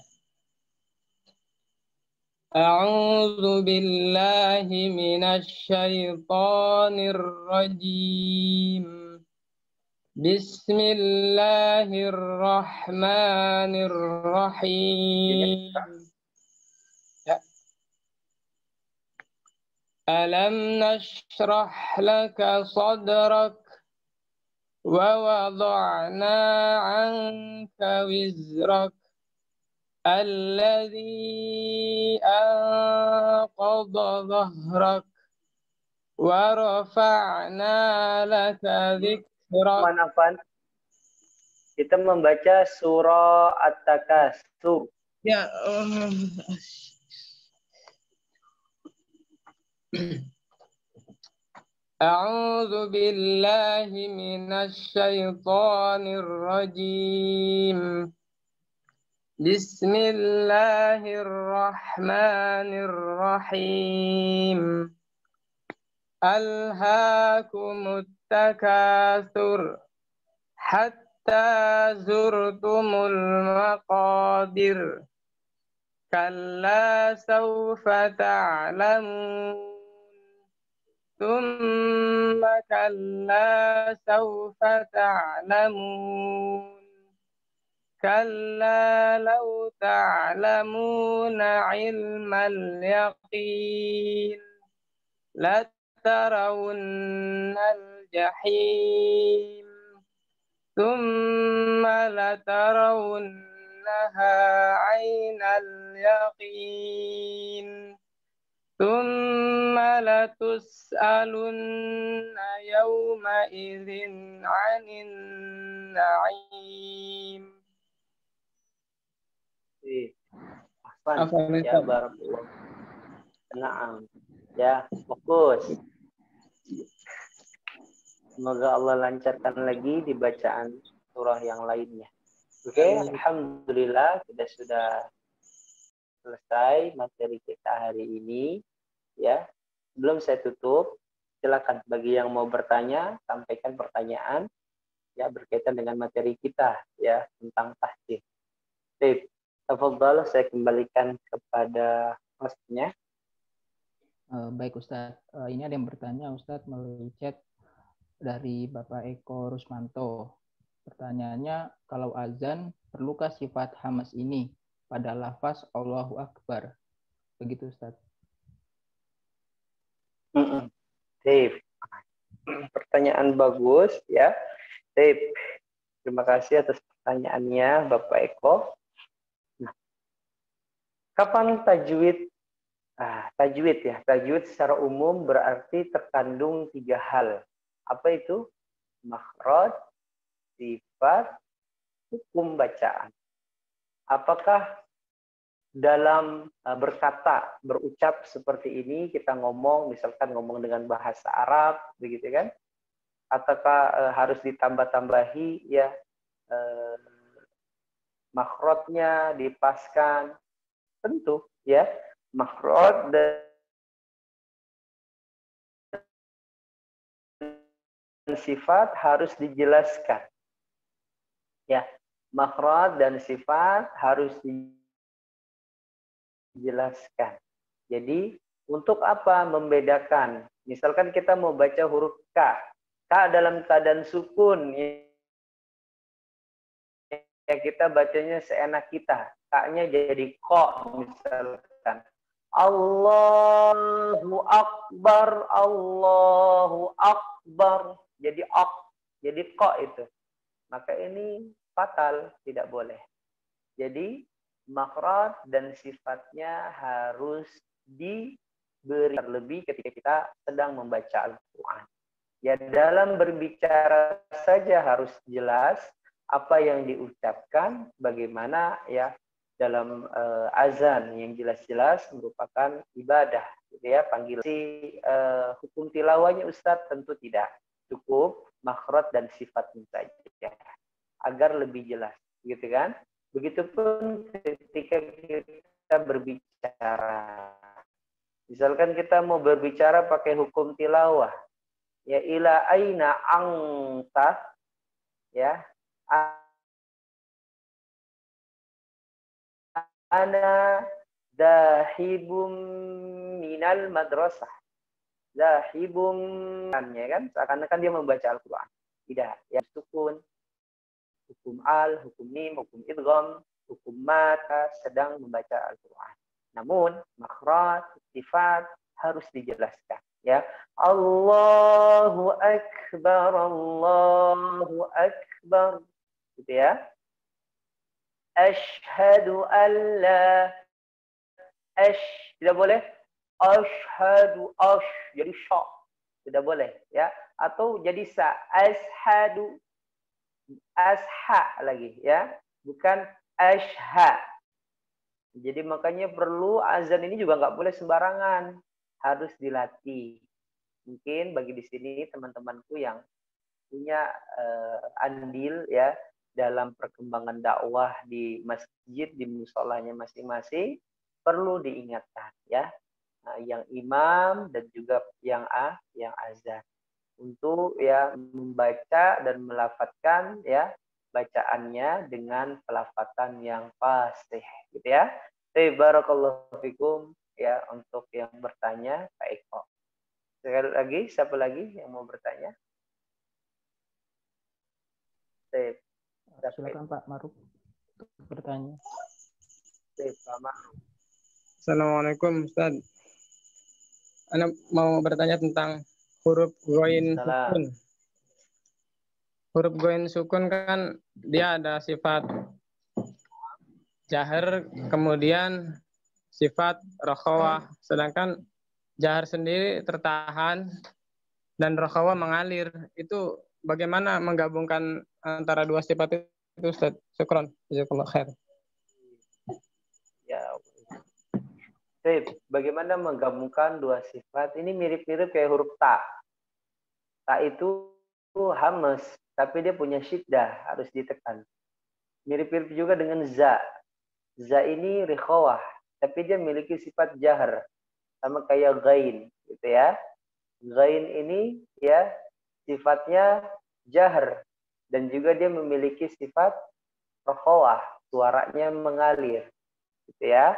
A'udzu billahi minasy syaithanir rajim. Bismillahirrahmanirrahim. Ya. Alam nashrah laka sadrak wa wada'na 'anka wizrak alladhi anqadha dhahrak wa rafa'na laka dhikrak. Afan, kita membaca surah At-Takasur. Ya. A'udzu billahi minasy syaithanir rajim. Bismillahirrahmanirrahim. Alhaakumut takatsur hatta zurtumul maqabir. Kalla sawfa ta'lamun. Tsumma kalla sawfa ta'lamun. كلا لو تعلمون علم اليقين لترون الجحيم ثم لترونها عين اليقين ثم لتسألن يومئذ عن النعيم. Ahsan. Ya, barakallah. Naam. Ya, fokus. Semoga Allah lancarkan lagi di bacaan surah yang lainnya. Oke, alhamdulillah kita sudah selesai materi kita hari ini. Ya, sebelum saya tutup, silakan bagi yang mau bertanya, sampaikan pertanyaan ya berkaitan dengan materi kita ya tentang tahsin. Baik, tafadhal saya kembalikan kepada hostnya. Baik Ustadz, ini ada yang bertanya Ustadz melalui chat dari Bapak Eko Rusmanto. Pertanyaannya, kalau azan perlukah sifat hamas ini pada lafaz Allahu Akbar? Begitu Ustadz. Safe. Pertanyaan bagus ya. Safe. Terima kasih atas pertanyaannya Bapak Eko. Nah, kapan tajwid? Tajwid ya. Tajwid secara umum berarti terkandung 3 hal. Apa itu? Makhraj, sifat, hukum bacaan. Apakah dalam berkata, berucap seperti ini kita ngomong, misalkan ngomong dengan bahasa Arab, begitu kan? Ataukah harus ditambah-tambahi ya makhrajnya dipaskan? Tentu ya, makhraj dan sifat harus dijelaskan. Ya, makhraj dan sifat harus dijelaskan. Jadi, untuk apa membedakan? Misalkan kita mau baca huruf K. K dalam keadaan sukun. Ya, kita bacanya seenak kita. K-nya jadi ko misalkan. Allahu Akbar, Allahu Akbar. Jadi ak, jadi ko itu. Maka ini fatal, tidak boleh. Jadi makhraj dan sifatnya harus diberi terlebih ketika kita sedang membaca Al-Quran. Ya, dalam berbicara saja harus jelas apa yang diucapkan, bagaimana ya dalam azan yang jelas-jelas merupakan ibadah, gitu ya. Panggil hukum tilawahnya Ustadz tentu tidak, cukup makhraj dan sifatnya saja agar lebih jelas, gitu kan? Begitupun ketika kita berbicara, misalkan kita mau berbicara pakai hukum tilawah, ya ila aina anta, ya ana dahibum minal madrasah. Dahibum, ya kan? Seakan-akan dia membaca Al-Quran. Tidak, ya sukun, hukum al, hukum mim, hukum idgham, hukum mata sedang membaca Al-Quran. Namun makhraj, sifat harus dijelaskan. Ya, Allahu Akbar, Allahu Akbar, gitu ya. Ashhadu an la, tidak boleh. Ashhadu, jadi sya, tidak boleh, ya. Atau jadi sa, ashhadu, asha lagi, ya, bukan asha. Jadi makanya perlu azan ini juga nggak boleh sembarangan, harus dilatih. Mungkin bagi di sini teman-temanku yang punya andil ya dalam perkembangan dakwah di masjid, di musholanya masing-masing, perlu diingatkan ya, yang imam dan juga yang azan untuk ya membaca dan melafadzkan ya bacaannya dengan pelafatan yang fasih, gitu ya. Barakallahu fikum ya untuk yang bertanya Pak Eko. Sekali lagi, siapa lagi yang mau bertanya? Silakan Pak Maruf. bertanya. Baik, Pak Ma'ruf. Assalamualaikum Ustaz. Ana mau bertanya tentang huruf ghain sukun. Huruf ghain sukun kan dia ada sifat jahar, kemudian sifat rakhawah. Sedangkan jahar sendiri tertahan dan rakhawah mengalir. Itu bagaimana menggabungkan antara dua sifat itu Ustaz? Syukran. Jazakallahu khair. Ya. Baik, bagaimana menggabungkan dua sifat? Ini mirip-mirip kayak huruf ta. Ta itu hamas, tapi dia punya syiddah, harus ditekan. Mirip-mirip juga dengan za. Za ini rikhawah, tapi dia memiliki sifat jahar, sama kayak ghain, gitu ya. Ghain ini ya sifatnya jahar, dan juga dia memiliki sifat rikhawah, suaranya mengalir, gitu ya.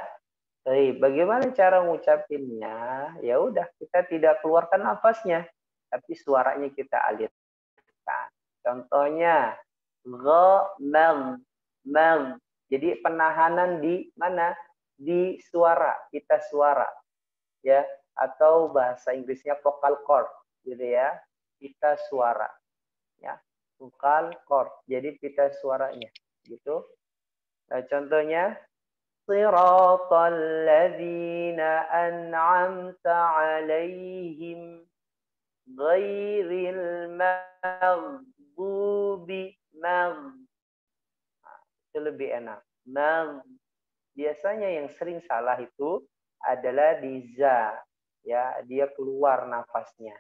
Baik, bagaimana cara ngucapinnya? Ya udah, kita tidak keluarkan nafasnya, tapi suaranya kita alirkan. Contohnya, gha, mang. Jadi penahanan di mana? Di suara, pita suara, ya, atau bahasa Inggrisnya vocal cord, gitu ya, pita suara, ya, vocal cord. Jadi pita suaranya, gitu. Nah, contohnya, siratal ladzina an'amta 'alaihim ghairil maghdubi itu lebih enak. Biasanya yang sering salah itu adalah di za, ya, dia keluar nafasnya.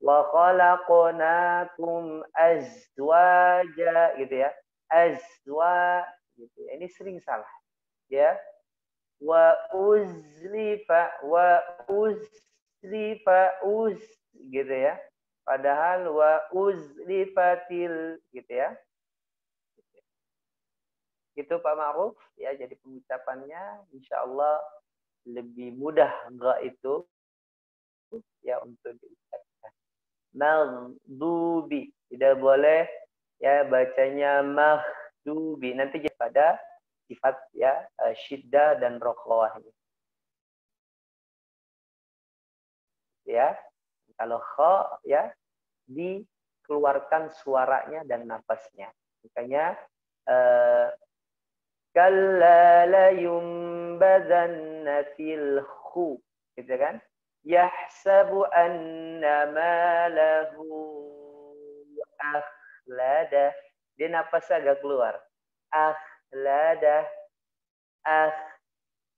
Wa khalaqnakum azwaja, gitu ya. Azwa, gitu. Ini sering salah. Ya. Wa uzlifa gitu ya. Padahal wa uzlifatil, gitu ya. Itu Pak Ma'ruf, ya, jadi pengucapannya insya Allah lebih mudah enggak itu ya untuk diucapkan. Maghdubi, tidak boleh ya bacanya maghdubi, nanti jadi pada sifat ya syiddah dan rokhawah. Ya, kalau kha ya dikeluarkan suaranya dan nafasnya. Makanya kalla la yumbadanna fil khu, gitu kan? Yahsabu anna malahu akhlada. Dia nafas agak keluar. Akhlada.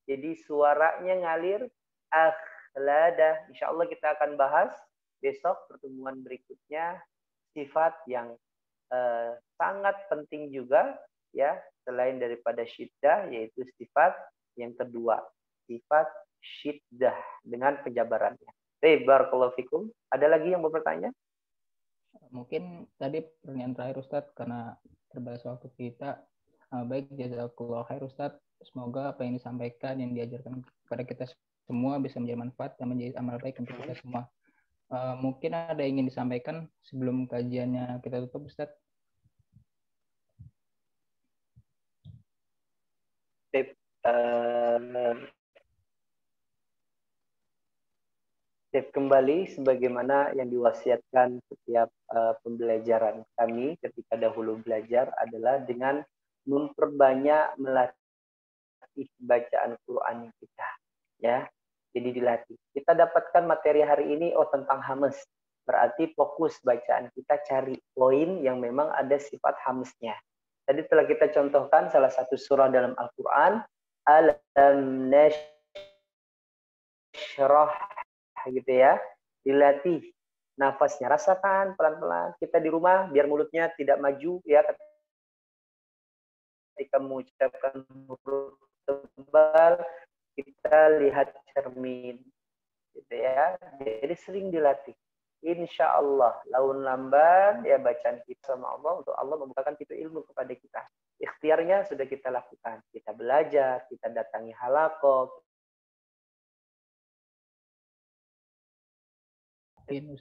Jadi suaranya ngalir. Akhlada. Insya Allah kita akan bahas besok pertemuan berikutnya sifat yang sangat penting juga, ya, selain daripada syiddah, yaitu sifat yang kedua, sifat syiddah dengan penjabarannya. Barakallahu fikum. Ada lagi yang mau bertanya? Mungkin tadi pertanyaan terakhir Ustadz, karena terbatas waktu kita. Baik, jazakallahu khair Ustadz. Semoga apa yang disampaikan, yang diajarkan kepada kita semua bisa menjadi manfaat dan menjadi amal baik untuk kita semua. Mungkin ada yang ingin disampaikan sebelum kajiannya kita tutup Ustadz? Kembali sebagaimana yang diwasiatkan setiap pembelajaran kami ketika dahulu belajar adalah dengan memperbanyak melatih bacaan Quran kita, ya. Jadi dilatih. Kita dapatkan materi hari ini tentang hamas. Berarti fokus bacaan kita cari poin yang memang ada sifat hamasnya. Tadi telah kita contohkan salah satu surah dalam Al-Quran, Alam nashrah, gitu ya. Dilatih nafasnya, rasakan pelan-pelan. Kita di rumah biar mulutnya tidak maju, ya, ketika mengucapkan huruf tebal kita lihat cermin, gitu ya. Jadi sering dilatih. Insya Allah laun lamban ya bacaan kita sama Allah untuk Allah membukakan pintu ilmu kepada kita. Ikhtiarnya sudah kita lakukan. Kita belajar, kita datangi halaqah.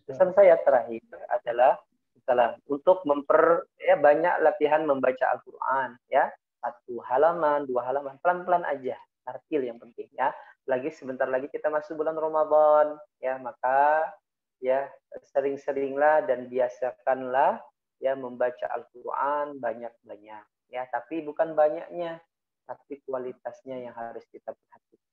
Pesan saya terakhir adalah untuk banyak latihan membaca Al-Quran, ya. 1 halaman, 2 halaman, pelan-pelan aja, tartil yang penting ya. Lagi sebentar lagi kita masuk bulan Ramadan ya, maka ya sering-seringlah dan biasakanlah ya membaca Al-Qur'an banyak-banyak ya, tapi bukan banyaknya, tapi kualitasnya yang harus kita perhatikan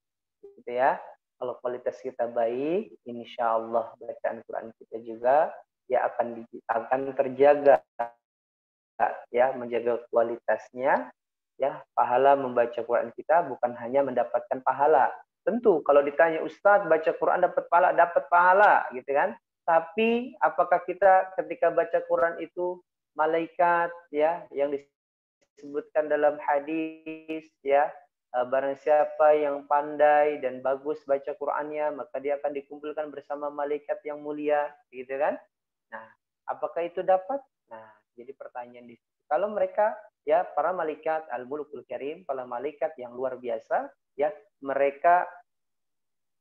gitu ya. Kalau kualitas kita baik, insya Allah bacaan Quran kita juga ya akan terjaga ya, menjaga kualitasnya ya. Pahala membaca Quran kita bukan hanya mendapatkan pahala. Tentu kalau ditanya Ustadz baca Quran dapat pahala gitu kan. Tapi apakah kita ketika baca Quran itu malaikat ya yang disebutkan dalam hadis ya, barang siapa yang pandai dan bagus baca Qur'annya maka dia akan dikumpulkan bersama malaikat yang mulia gitu kan. Nah, apakah itu dapat? Nah, jadi pertanyaan di situ. Kalau mereka ya para malaikat Al-Mulukul Karim, para malaikat yang luar biasa ya, mereka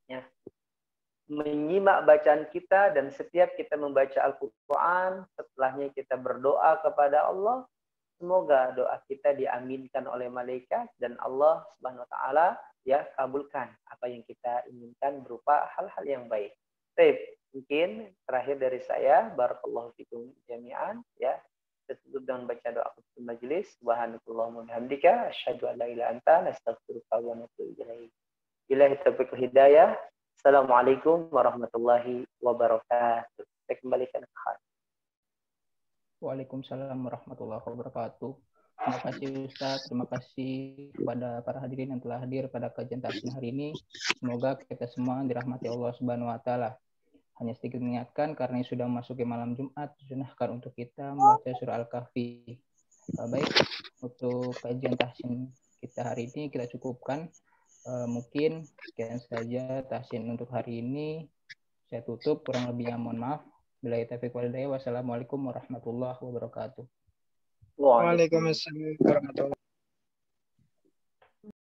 ya menyimak bacaan kita, dan setiap kita membaca Al-Qur'an setelahnya kita berdoa kepada Allah, semoga doa kita diaminkan oleh malaikat dan Allah Subhanahu wa taala ya kabulkan apa yang kita inginkan berupa hal-hal yang baik. Baik, mungkin terakhir dari saya, barakallahu fikum jami'an ya. Kita tutup dengan baca doa khusus majelis. Subhanakallahumma bihamdika asyhadu an la ilaha illa anta nastaghfiruka wa natubu ilaik. Billahi taufiq wal hidayah. Assalamualaikum warahmatullahi wabarakatuh. Saya kembalikan ke Khan. Waalaikumsalam warahmatullahi wabarakatuh. Terima kasih Ustaz, terima kasih kepada para hadirin yang telah hadir pada kajian tahsin hari ini. Semoga kita semua dirahmati Allah Subhanahu wa taala. Hanya sedikit mengingatkan karena sudah memasuki malam Jumat, disunahkan untuk kita membaca surah Al-Kahfi. Baik, untuk kajian tahsin kita hari ini kita cukupkan. Mungkin sekian saja tahsin untuk hari ini. Saya tutup, kurang lebihnya mohon maaf. Billahi taufiq wal hidayah. Wassalamualaikum warahmatullahi wabarakatuh. Waalaikumsalam warahmatullahi wabarakatuh.